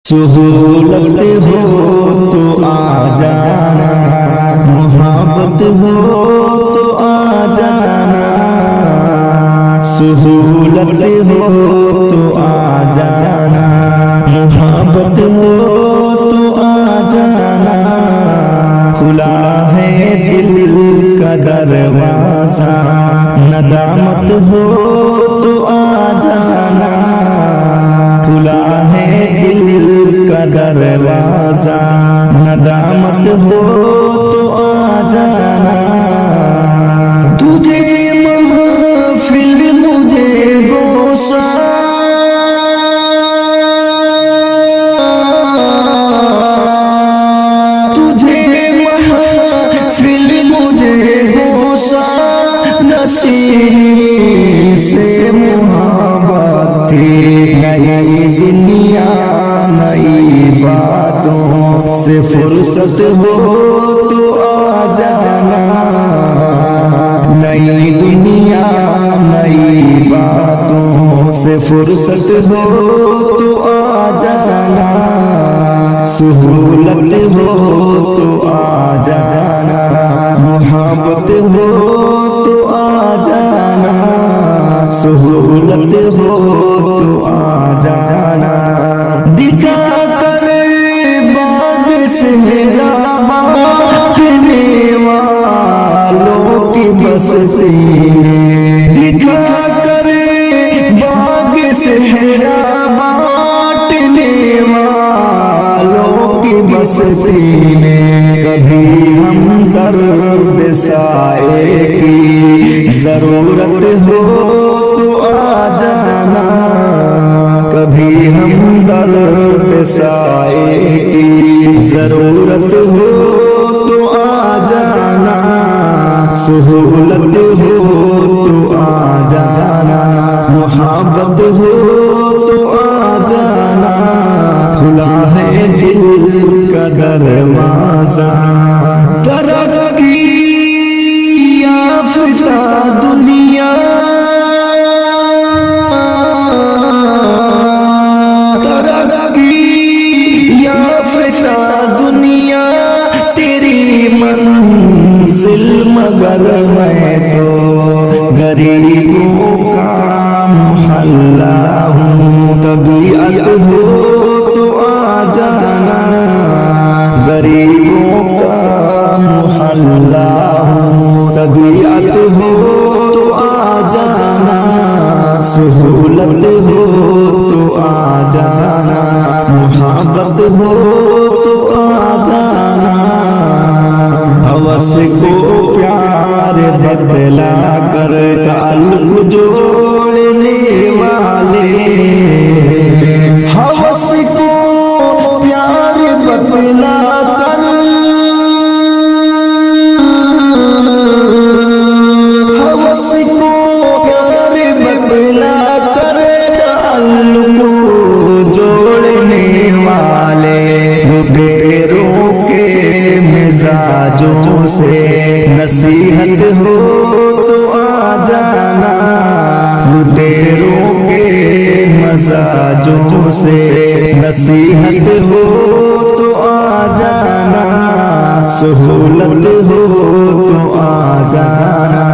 سہولت ہو تو آ جانا، محبت ہو تو آ جانا، سہولت ہو تو آ جانا، محبت ہو تو آ جانا، کھلا ہے دل کا دروازہ، ندامت ہو تو آ جانا، کھلا ہے دل کا دروازہ، ندامت ہو تو آ جانا، تجھے محفل مجھے گوشہ، تجھے محفل مجھے گوشہ، نشینی سے محبت تھی، نئی دنیا نئی باتوں سے فرصت ہو تو آ جانا، نئی دنیا نئی باتوں سے فرصت ہو تو آ جانا، سہولت ہو تو آ جانا، محبت ہو تو آ جانا، سہولت ہو تو آ جانا، دکھا کر باغ صحرا بانٹنے والوں کی بستی میں، دکھا کر باغ صحرا بانٹنے والوں کی بستی میں، کبھی ہم درد سائے کی ضرورت ہو تو آ جانا، کبھی ہم درد سائے کی ضرورت ہو تو آ جانا، سہولت ہو تو آ جانا، محبت ہو تو آ جانا، کھلا ہے دل کا دروازہ، ترقی یافتہ دنیا، ترقی یافتہ دنیا تیری منزل، مگر میں تو غریبوں کا محلہ ہوں، طبیعت ہو تو آ جانا، غریبوں کا محلہ ہوں، طبیعت ہو تو آ جانا، سہولت ہو تو آ جانا، محبت ہو تو آ جانا، ہوس کو پیار بتلا کر تعلق جوڑنے والے، ہوس کو پیار بتلا کر، ہوس کو پیار بتلا کر تعلق جوڑنے والے، لٹیروں کے مزاجوں سے نصیحت ہو تو آ جانا، لٹیروں کے مزاجوں سے نصیحت ہو تو آ جانا، سہولت ہو تو آ جانا،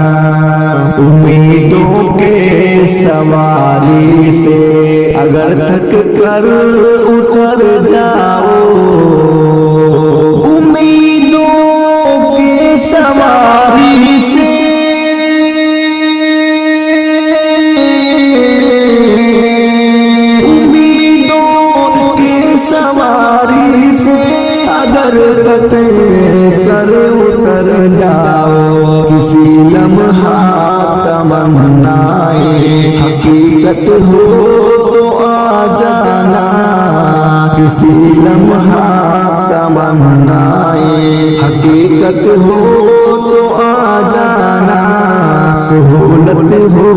امیدوں کے سواری سے اگر تھک کر اتر جاؤ، امیدوں کے سواری سے امیدوں کے سواری سے اگر تک کر اتر جاؤ، کسی لمحہ تمنائے حقیقت ہو تو آ جانا، کسی لمحہ تمنائے حقیقت ہو تو آ جانا، سہولت ہو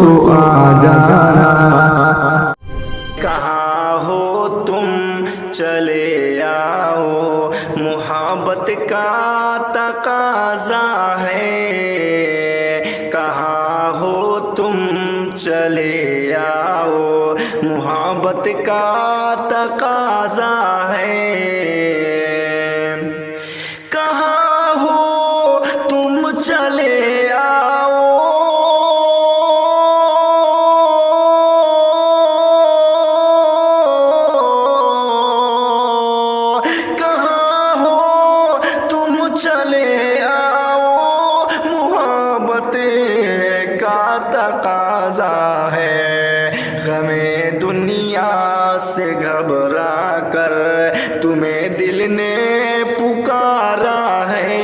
تو آ جانا، کہاں ہو تم چلے آؤ، محبت کا تقاضا ہے، کہاں ہو تم چلے آؤ، محبت کا تقاضا ہے، کہاں ہو تم چلے آؤ، کہاں ہو تم چلے آؤ، محبت کا تقاضا ہے، غم دنیا سے گھبرا کر تمہیں دل نے پکارا ہے،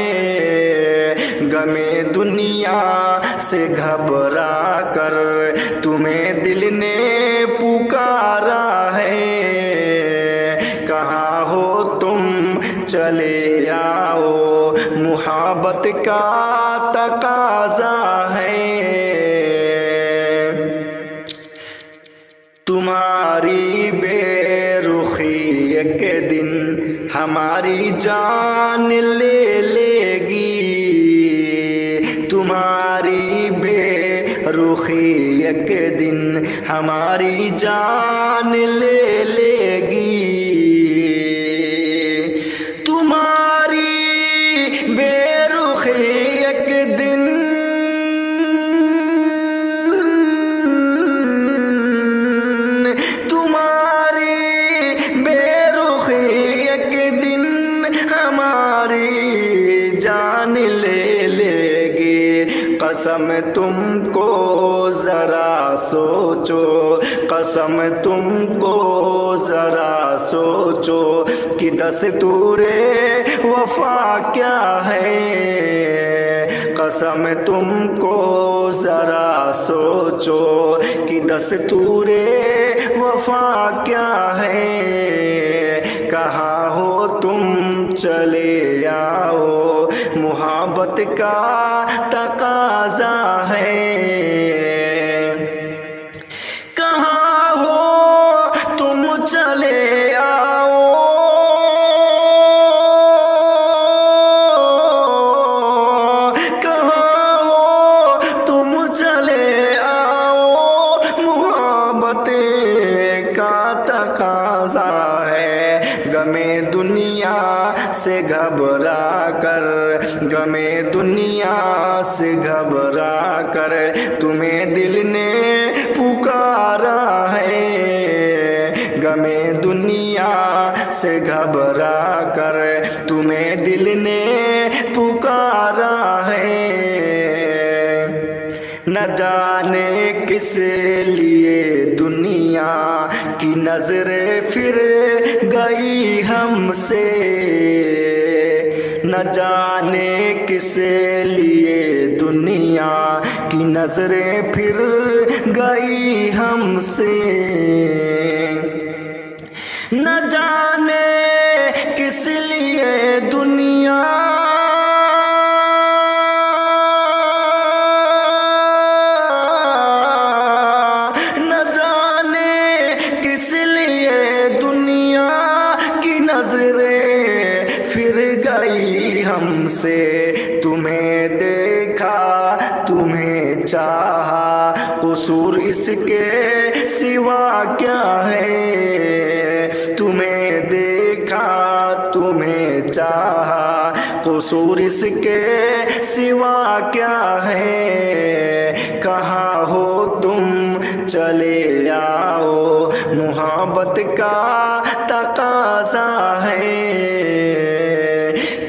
غم دنیا سے گھبرا کر تمہیں دل نے پکارا ہے، کہاں ہو تم چلے آؤ، محبت کا تقاضا ہے، تمہاری بے رخی ایک دن ہماری جان لے لے گی، تمہاری بے رخی ایک دن ہماری جان لے لے گی، تمہاری بے رخی ایک دن جان لے لے گی، قسم تم کو ذرا سوچو، قسم تم کو ذرا سوچو کہ دستور وفا کیا ہے، قسم تم کو ذرا سوچو کہ دستور وفا کیا ہے، کہاں ہو تم چلے آؤ، محبت کا تقاضا ہے، کہاں ہو تم چلے آؤ، کہاں ہو تم چلے آؤ، محبت کا تقاضا ہے، غم دنیا سے گھبرا کر، غم دنیا سے گھبرا کر تمہیں دل نے پکارا ہے، غم دنیا سے گھبرا کر تمہیں دل نے پکارا ہے، نہ جانے کس لیے دنیا کی نظریں پھر گئی ہم سے، نہ جانے کس لیے دنیا کی نظریں پھر گئی ہم سے، نہ جانے کس لیے دنیا پھر گئی ہم سے، تمہیں دیکھا تمہیں چاہا، قصور اس کے سوا کیا ہے، تمہیں دیکھا تمہیں چاہا، قصور اس کے سوا کیا ہے، کہاں ہو تم چلے آؤ، محبت کا تقاضا ہے،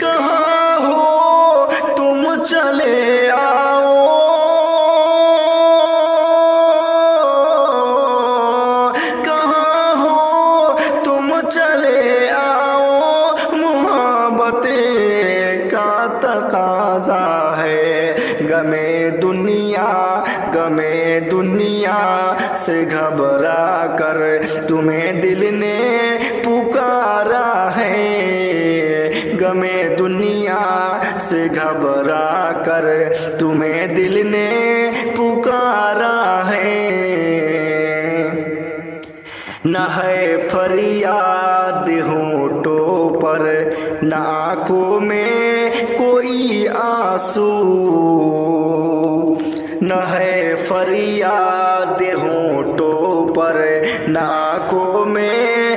کہاں ہو تم چلے آؤ، کہاں ہو تم چلے آؤ، محبت کا تقاضا ہے، غم دنیا سے گھبرا کر تمہیں دل نے پکارا ہے، غم دنیا سے گھبرا کر تمہیں دل نے پکارا ہے، نہ ہے فریاد ہونٹوں پر، نہ آنکھوں میں کوئی آنسو، نہ ہے فریاد ہونٹوں پر، نہ آنکھوں میں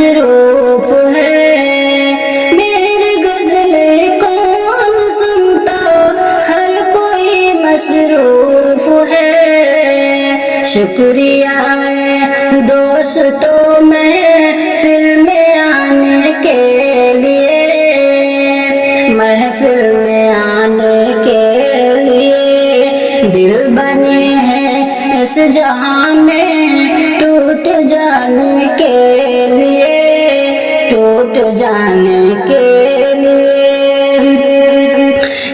مصروف ہے، میری غزلیں کون سنتا، ہر کوئی مصروف ہے۔ شکریہ ہے دوستوں محفل میں آنے کے لیے، محفل میں آنے کے لیے، دل بنے ہیں اس جہاں میں ٹوٹ جانے کے لیے، ٹوٹ جانے کے لیے۔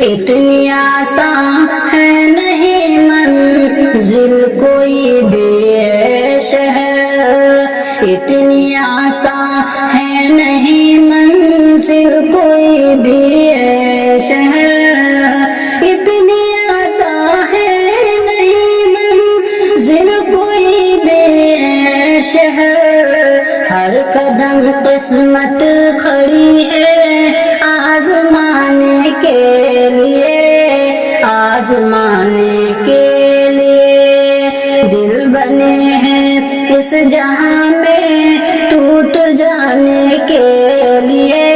اتنی آسان ہے نہیں منزل کوئی بھی ہے شہر، اتنی آسان ہے نہیں منزل کوئی بھی ہے شہر، اتنی آسان ہے نہیں منزل کوئی بھی ہے شہر۔ ہر قدم قسمت کھڑی ہے آزمانے کے لیے، آزمانے کے لیے، دل بنے ہیں اس جہاں میں ٹوٹ جانے کے لیے،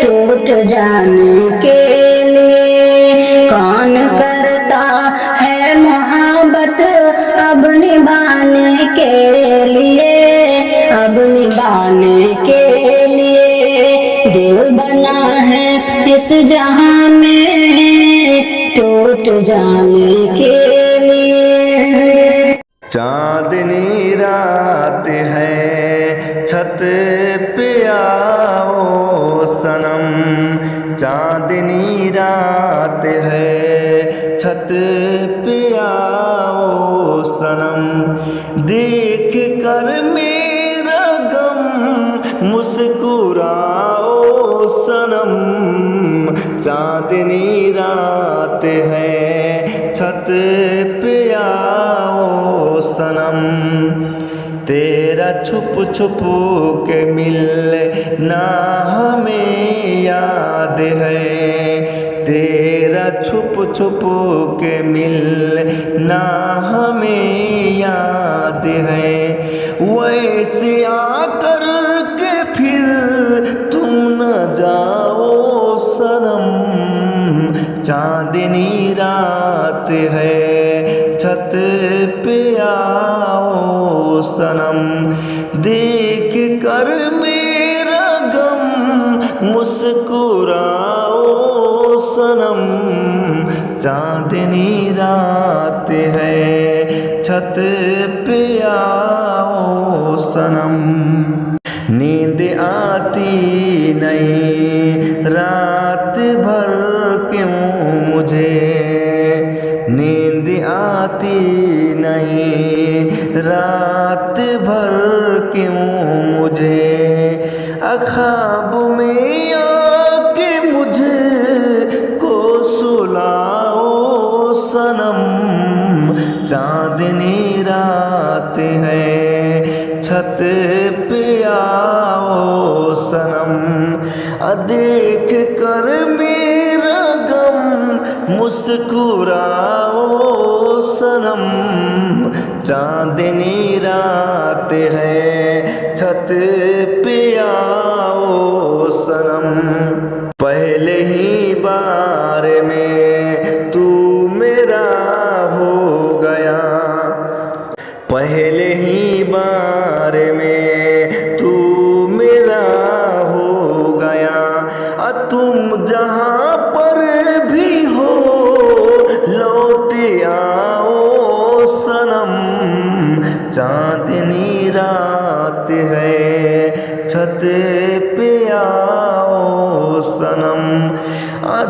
ٹوٹ جانے کے لیے۔ کون کرتا ہے محبت اب نبھانے کے لیے، اب نبھانے کے لیے، دل بنا ہے اس جہاں میں ٹوٹ جانے کے لیے۔ چاندنی رات ہے چھت پہ آؤ صنم، چاندنی رات ہے چھت پہ آؤ صنم، دیکھ کر میرا غم مسکراؤ صنم، چاندنی رات ہے چھت پہ آؤ صنم، تیرا چھپ چھپ کے ملنا ہمیں یاد ہے، تیرا چھپ چھپ کے ملنا ہمیں یاد ہے، ویسے آ کر کے پھر تم نہ جاؤ صنم، چاندنی رات ہے چھت پہ آؤ صنم، دیکھ کر میرا غم مسکراؤ صنم، چاندنی رات ہے چھت پہ آؤ صنم۔ نیند آتی نہیں رات بھر کیوں مجھے، نیند آتی نہیں رات بھر کیوں مجھے، خواب میں آ کے مجھے کو سلاؤ صنم، چاندنی رات ہے چھت پہ آؤ صنم، دیکھ کر میرا غم مسکراؤ صنم، چاندنی رات ہے چھت پہ آؤ صنم، پہلے ہی بار میں تو میرا ہو گیا، پہلے ہی بار میں تو میرا ہو گیا، تم جہاں پر بھی ہو لوٹ آؤ صنم، چاندنی رات ہے چھت پہ آؤ صنم،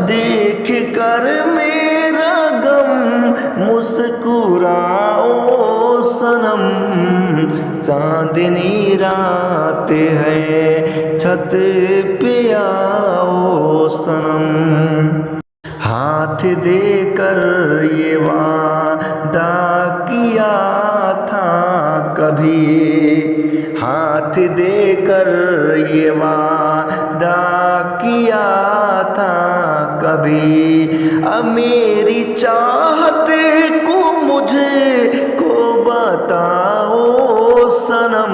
دیکھ کر میرا غم مسکراؤ صنم، چاندنی رات ہے چھت پہ آؤ صنم، ہاتھ دے کر یہ وعدہ کیا تھا کبھی، ہاتھ دے کر یہ وعدہ کیا تھا کبھی، میری چاہت کو مجھے کو بتاؤ صنم،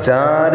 4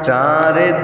4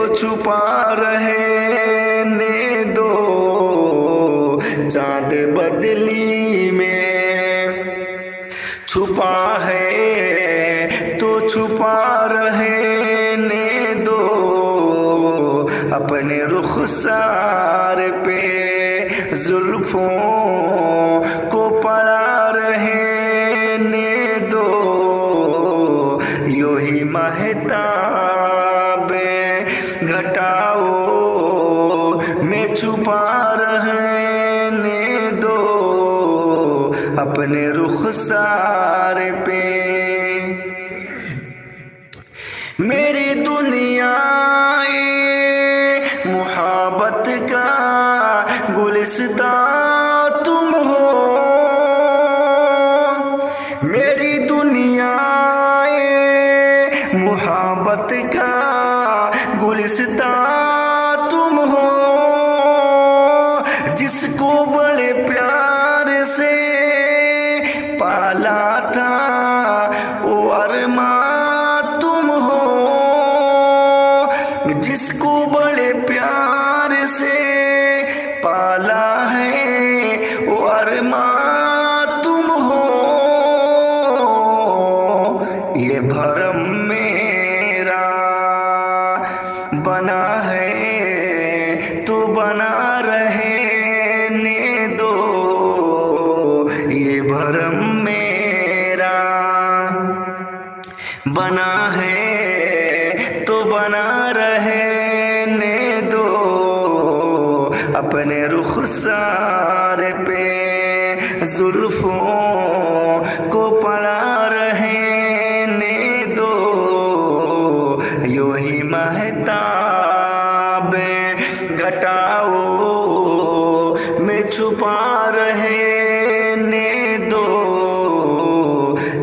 تو چھپا رہنے دو چاند بدلی میں، چھپا ہے تو چھپا رہنے دو اپنے رخسار پہ زلفوں کو پڑا رہنے دو، یوں ہی مہتاب گھٹاؤ میں چھپا رہنے دو اپنے رخسار پہ۔ میری دنیا محبت کا گلستان تم ہو، میری دنیا محبت کا گلستان تم ہو، جس کو بڑے پیار سے پالا تھا وہ ارمان تم ہو، جس کو بڑے پیار سے پالا ہے وہ ارمان تم ہو، یہ بھرم میرا بنا ہے تو بنا رہنے دو، یہ بھرم میرا بنا ہے تو بنا رہنے دو اپنے رخسار پہ زلفوں کو پڑا رہنے دو، یوں ہی مہتاب گھٹاؤ میں چھپا رہنے دو،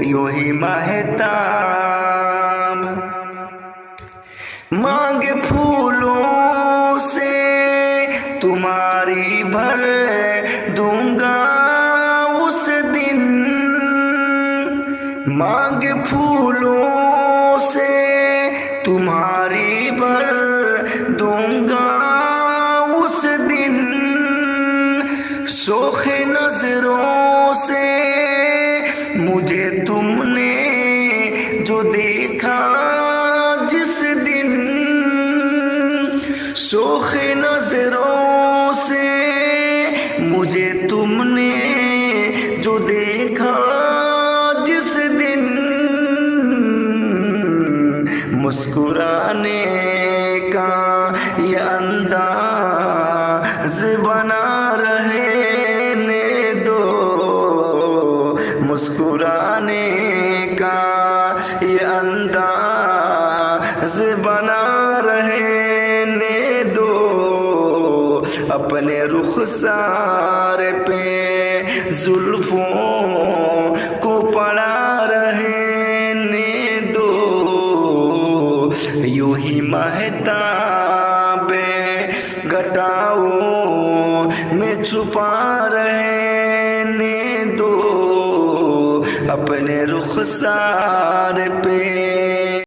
یوں ہی مہتاب مانگ پھولوں سے تمہاری بھر دوں گا اس دن، مانگ پھولوں سے تمہاری بھر دوں گا اس دن، شوخ نظروں سے مجھے تم نے جو دیکھا جس دن، شوخ نظروں سے مجھے تم نے جو دیکھا جس دن، مسکرانے کا یہ انداز بنا رہنے دو، مسکرانے کا یہ انداز بنا رہنے دو اپنے رخسار پہ زلفوں کو پڑا رہنے دو، یوں ہی مہتاب گھٹاؤ میں چھپا رہنے دو اپنے رخسار پہ۔